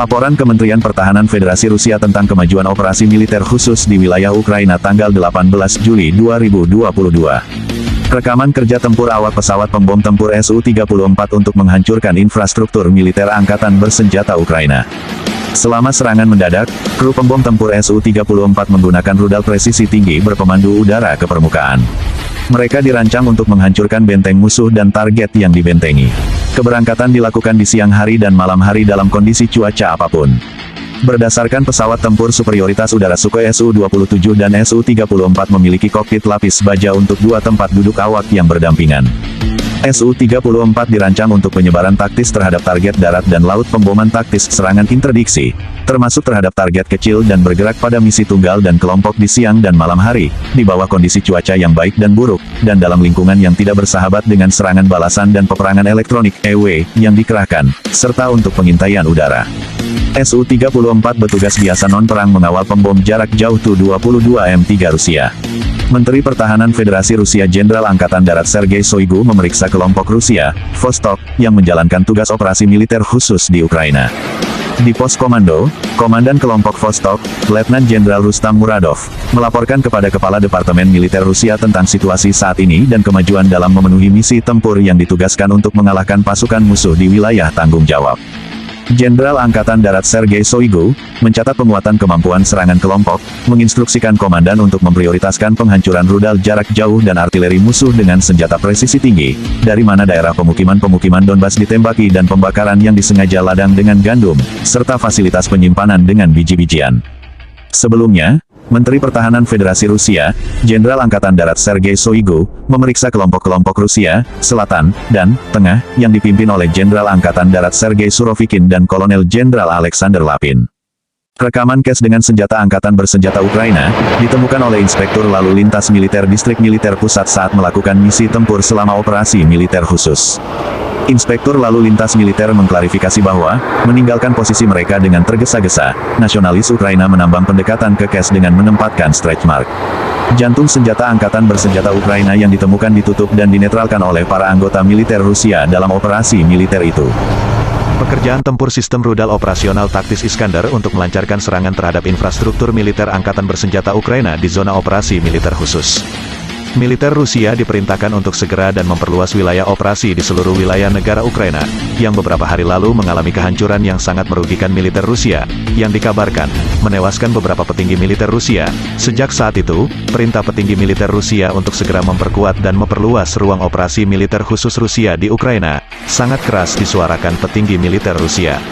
Laporan Kementerian Pertahanan Federasi Rusia tentang kemajuan operasi militer khusus di wilayah Ukraina tanggal 18 Juli 2022. Rekaman kerja tempur awak pesawat pembom tempur Su-34 untuk menghancurkan infrastruktur militer Angkatan Bersenjata Ukraina. Selama serangan mendadak, kru pembom tempur Su-34 menggunakan rudal presisi tinggi berpemandu udara ke permukaan. Mereka dirancang untuk menghancurkan benteng musuh dan target yang dibentengi. Keberangkatan dilakukan di siang hari dan malam hari dalam kondisi cuaca apapun. Berdasarkan pesawat tempur superioritas udara Sukhoi Su-27 dan Su-34 memiliki kokpit lapis baja untuk 2 tempat duduk awak yang berdampingan. Su-34 dirancang untuk penyebaran taktis terhadap target darat dan laut, pemboman taktis, serangan interdiksi, termasuk terhadap target kecil dan bergerak pada misi tunggal dan kelompok di siang dan malam hari, di bawah kondisi cuaca yang baik dan buruk, dan dalam lingkungan yang tidak bersahabat dengan serangan balasan dan peperangan elektronik (EW) yang dikerahkan, serta untuk pengintaian udara. Su-34 bertugas biasa non-perang mengawal pembom jarak jauh Tu-22M3 Rusia. Menteri Pertahanan Federasi Rusia Jenderal Angkatan Darat Sergei Shoigu memeriksa kelompok Rusia, Vostok, yang menjalankan tugas operasi militer khusus di Ukraina. Di pos komando, Komandan kelompok Vostok, Letnan Jenderal Rustam Muradov, melaporkan kepada Kepala Departemen Militer Rusia tentang situasi saat ini dan kemajuan dalam memenuhi misi tempur yang ditugaskan untuk mengalahkan pasukan musuh di wilayah tanggung jawab. Jenderal Angkatan Darat Sergei Shoigu mencatat penguatan kemampuan serangan kelompok, menginstruksikan komandan untuk memprioritaskan penghancuran rudal jarak jauh dan artileri musuh dengan senjata presisi tinggi, dari mana daerah pemukiman Donbas ditembaki dan pembakaran yang disengaja ladang dengan gandum, serta fasilitas penyimpanan dengan biji-bijian. Sebelumnya, Menteri Pertahanan Federasi Rusia, Jenderal Angkatan Darat Sergei Shoigu, memeriksa kelompok-kelompok Rusia, Selatan, dan Tengah, yang dipimpin oleh Jenderal Angkatan Darat Sergei Surovikin dan Kolonel Jenderal Alexander Lapin. Rekaman case dengan senjata Angkatan Bersenjata Ukraina, ditemukan oleh Inspektur Lalu Lintas Militer Distrik Militer Pusat saat melakukan misi tempur selama operasi militer khusus. Inspektur Lalu Lintas Militer mengklarifikasi bahwa, meninggalkan posisi mereka dengan tergesa-gesa, nasionalis Ukraina menambang pendekatan ke case dengan menempatkan stretch mark. Jantung senjata Angkatan Bersenjata Ukraina yang ditemukan ditutup dan dinetralkan oleh para anggota militer Rusia dalam operasi militer itu. Pekerjaan tempur sistem rudal operasional taktis Iskander untuk melancarkan serangan terhadap infrastruktur militer Angkatan Bersenjata Ukraina di zona operasi militer khusus. Militer Rusia diperintahkan untuk segera dan memperluas wilayah operasi di seluruh wilayah negara Ukraina, yang beberapa hari lalu mengalami kehancuran yang sangat merugikan militer Rusia, yang dikabarkan menewaskan beberapa petinggi militer Rusia. Sejak saat itu, perintah petinggi militer Rusia untuk segera memperkuat dan memperluas ruang operasi militer khusus Rusia di Ukraina, sangat keras disuarakan petinggi militer Rusia.